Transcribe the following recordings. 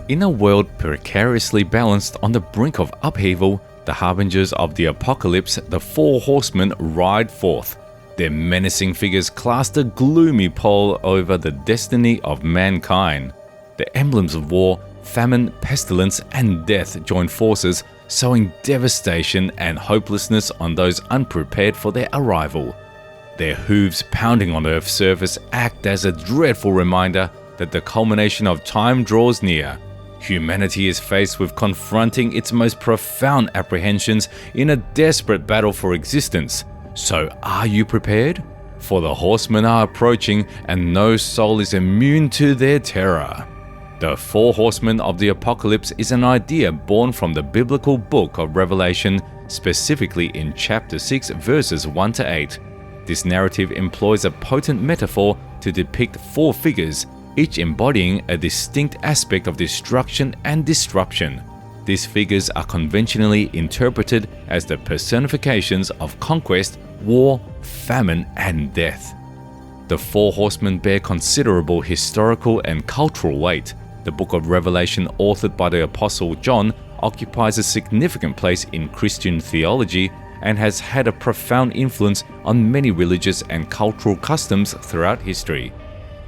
In a world precariously balanced on the brink of upheaval, the harbingers of the apocalypse, the Four Horsemen, ride forth. Their menacing figures cast a gloomy pall over the destiny of mankind. The emblems of war, famine, pestilence, and death join forces, sowing devastation and hopelessness on those unprepared for their arrival. Their hooves pounding on Earth's surface act as a dreadful reminder that the culmination of time draws near. Humanity is faced with confronting its most profound apprehensions in a desperate battle for existence. So are you prepared? For the horsemen are approaching, and no soul is immune to their terror. The Four Horsemen of the Apocalypse is an idea born from the biblical book of Revelation, specifically in chapter 6 verses 1 to 8. This narrative employs a potent metaphor to depict four figures, each embodying a distinct aspect of destruction and disruption. These figures are conventionally interpreted as the personifications of conquest, war, famine, and death. The Four Horsemen bear considerable historical and cultural weight. The Book of Revelation, authored by the Apostle John, occupies a significant place in Christian theology and has had a profound influence on many religious and cultural customs throughout history.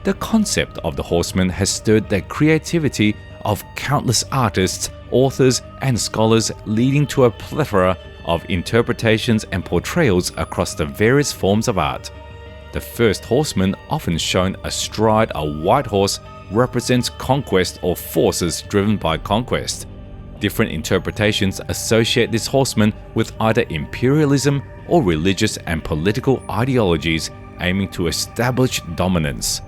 The concept of the horsemen has stirred the creativity of countless artists, authors, and scholars, leading to a plethora of interpretations and portrayals across the various forms of art. The first horseman, often shown astride a white horse, represents conquest or forces driven by conquest. Different interpretations associate this horseman with either imperialism or religious and political ideologies aiming to establish dominance.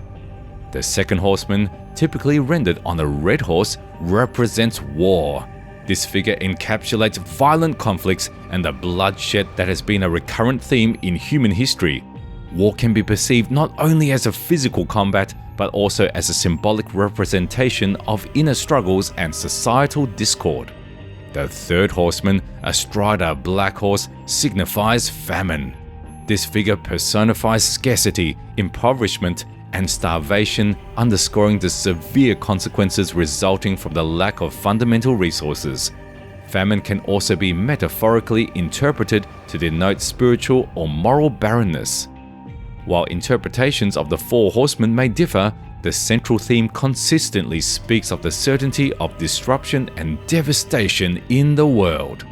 The second horseman, typically rendered on a red horse, represents war. This figure encapsulates violent conflicts and the bloodshed that has been a recurrent theme in human history. War can be perceived not only as a physical combat, but also as a symbolic representation of inner struggles and societal discord. The third horseman, astride a black horse, signifies famine. This figure personifies scarcity, impoverishment, and starvation, underscoring the severe consequences resulting from the lack of fundamental resources. Famine can also be metaphorically interpreted to denote spiritual or moral barrenness. While interpretations of the Four Horsemen may differ, the central theme consistently speaks of the certainty of disruption and devastation in the world.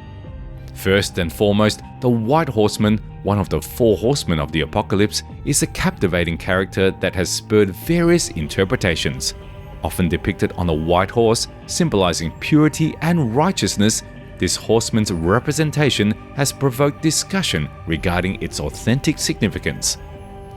First and foremost, the White Horseman, one of the Four Horsemen of the Apocalypse, is a captivating character that has spurred various interpretations. Often depicted on a white horse, symbolizing purity and righteousness, this horseman's representation has provoked discussion regarding its authentic significance.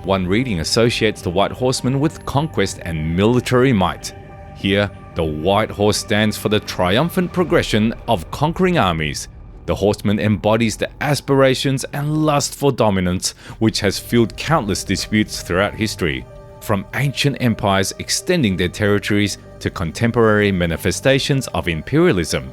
One reading associates the White Horseman with conquest and military might. Here, the white horse stands for the triumphant progression of conquering armies. The horseman embodies the aspirations and lust for dominance, which has fueled countless disputes throughout history, from ancient empires extending their territories to contemporary manifestations of imperialism.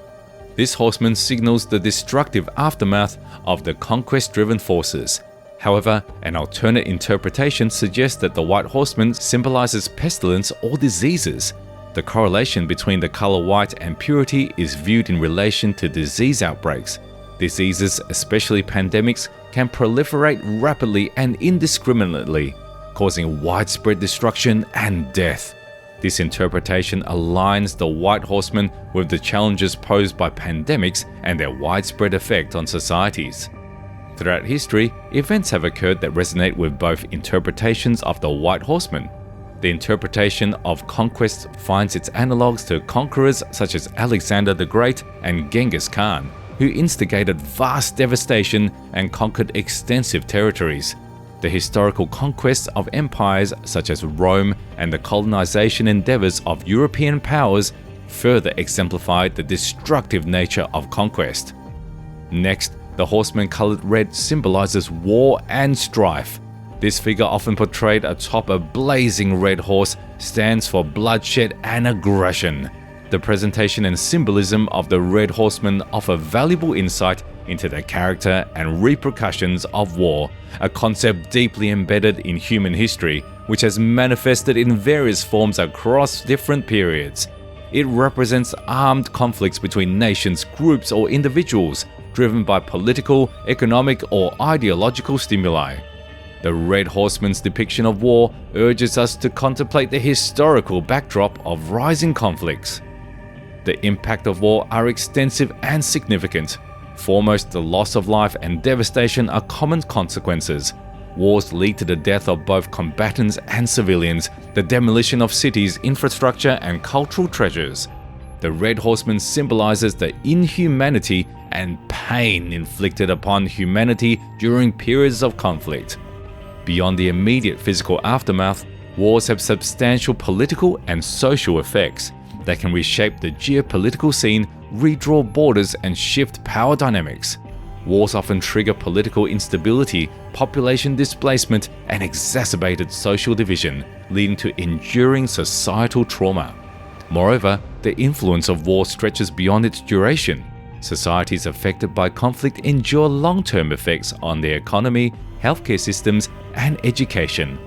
This horseman signals the destructive aftermath of the conquest-driven forces. However, an alternate interpretation suggests that the White Horseman symbolizes pestilence or diseases. The correlation between the color white and purity is viewed in relation to disease outbreaks. Diseases, especially pandemics, can proliferate rapidly and indiscriminately, causing widespread destruction and death. This interpretation aligns the White Horseman with the challenges posed by pandemics and their widespread effect on societies. Throughout history, events have occurred that resonate with both interpretations of the White Horseman. The interpretation of conquest finds its analogues to conquerors such as Alexander the Great and Genghis Khan, who instigated vast devastation and conquered extensive territories. The historical conquests of empires such as Rome and the colonization endeavors of European powers further exemplified the destructive nature of conquest. Next, the horseman-colored red symbolizes war and strife. This figure, often portrayed atop a blazing red horse, stands for bloodshed and aggression. The presentation and symbolism of the Red Horseman offer valuable insight into the character and repercussions of war, a concept deeply embedded in human history, which has manifested in various forms across different periods. it represents armed conflicts between nations, groups, or individuals, driven by political, economic, or ideological stimuli. The Red Horseman's depiction of war urges us to contemplate the historical backdrop of rising conflicts. The impact of war are extensive and significant. Foremost, the loss of life and devastation are common consequences. Wars lead to the death of both combatants and civilians, the demolition of cities, infrastructure, and cultural treasures. The Red Horseman symbolizes the inhumanity and pain inflicted upon humanity during periods of conflict. Beyond the immediate physical aftermath, wars have substantial political and social effects that can reshape the geopolitical scene, redraw borders, and shift power dynamics. Wars often trigger political instability, population displacement, and exacerbated social division, leading to enduring societal trauma. Moreover, the influence of war stretches beyond its duration. Societies affected by conflict endure long-term effects on their economy, healthcare systems, and education.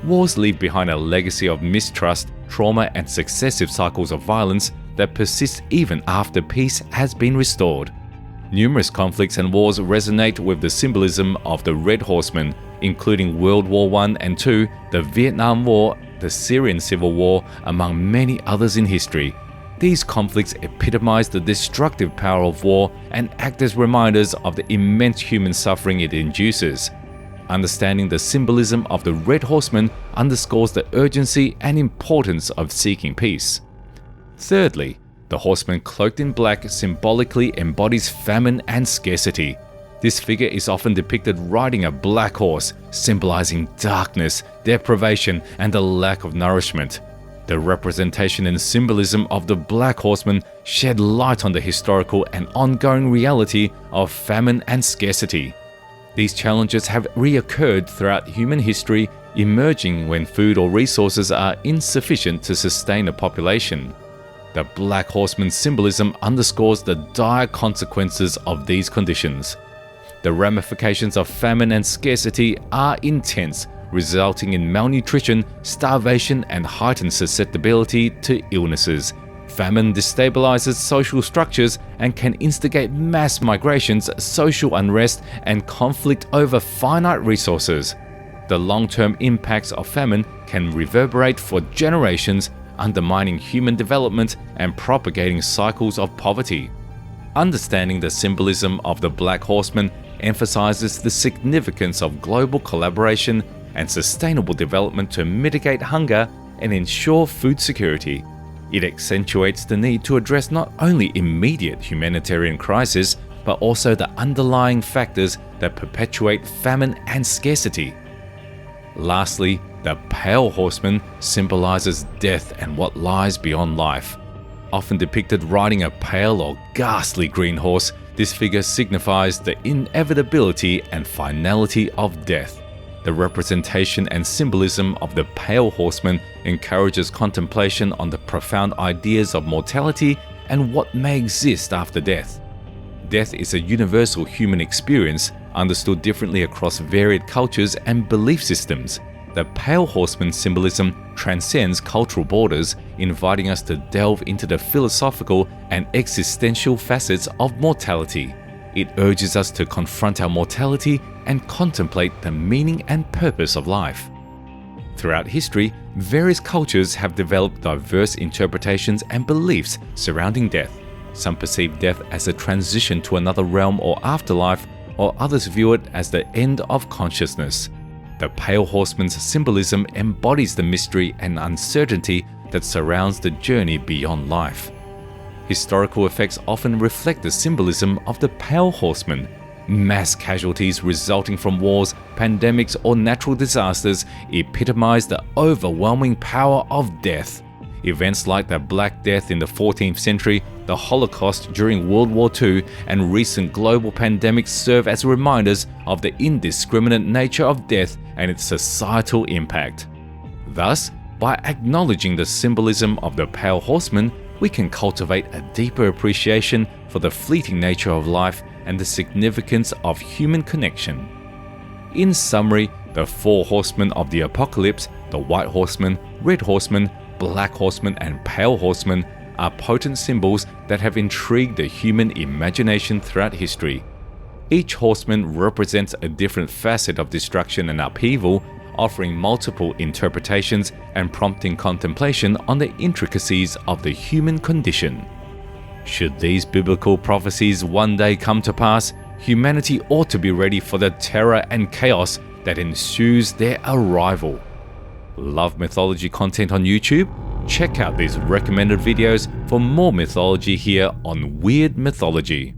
Wars leave behind a legacy of mistrust, trauma, and successive cycles of violence that persist even after peace has been restored. Numerous conflicts and wars resonate with the symbolism of the Red Horseman, including World War I and II, the Vietnam War, the Syrian Civil War, among many others in history. These conflicts epitomize the destructive power of war and act as reminders of the immense human suffering it induces. Understanding the symbolism of the Red Horseman underscores the urgency and importance of seeking peace. Thirdly, the horseman cloaked in black symbolically embodies famine and scarcity. This figure is often depicted riding a black horse, symbolizing darkness, deprivation, and the lack of nourishment. The representation and symbolism of the Black Horseman shed light on the historical and ongoing reality of famine and scarcity. These challenges have reoccurred throughout human history, emerging when food or resources are insufficient to sustain a population. The Black Horseman's symbolism underscores the dire consequences of these conditions. The ramifications of famine and scarcity are intense, resulting in malnutrition, starvation, and heightened susceptibility to illnesses. Famine destabilizes social structures and can instigate mass migrations, social unrest, and conflict over finite resources. The long-term impacts of famine can reverberate for generations, undermining human development and propagating cycles of poverty. Understanding the symbolism of the Black Horseman emphasizes the significance of global collaboration and sustainable development to mitigate hunger and ensure food security. It accentuates the need to address not only immediate humanitarian crises, but also the underlying factors that perpetuate famine and scarcity. Lastly, the Pale Horseman symbolizes death and what lies beyond life. Often depicted riding a pale or ghastly green horse, this figure signifies the inevitability and finality of death. The representation and symbolism of the Pale Horseman encourages contemplation on the profound ideas of mortality and what may exist after death. Death is a universal human experience, understood differently across varied cultures and belief systems. The Pale Horseman symbolism transcends cultural borders, inviting us to delve into the philosophical and existential facets of mortality. It urges us to confront our mortality and contemplate the meaning and purpose of life. Throughout history, various cultures have developed diverse interpretations and beliefs surrounding death. Some perceive death as a transition to another realm or afterlife, while others view it as the end of consciousness. The Pale Horseman's symbolism embodies the mystery and uncertainty that surrounds the journey beyond life. Historical effects often reflect the symbolism of the Pale Horseman. Mass casualties resulting from wars, pandemics, or natural disasters epitomize the overwhelming power of death. Events like the Black Death in the 14th century, the Holocaust during World War II, and recent global pandemics serve as reminders of the indiscriminate nature of death and its societal impact. Thus, by acknowledging the symbolism of the Pale Horseman, we can cultivate a deeper appreciation for the fleeting nature of life and the significance of human connection. In summary, the four horsemen of the apocalypse, the White Horseman, Red Horseman, Black Horseman, and Pale Horseman, are potent symbols that have intrigued the human imagination throughout history. Each horseman represents a different facet of destruction and upheaval, offering multiple interpretations and prompting contemplation on the intricacies of the human condition. Should these biblical prophecies one day come to pass, humanity ought to be ready for the terror and chaos that ensues their arrival. Love mythology content on YouTube? Check out these recommended videos for more mythology here on Weird Mythology.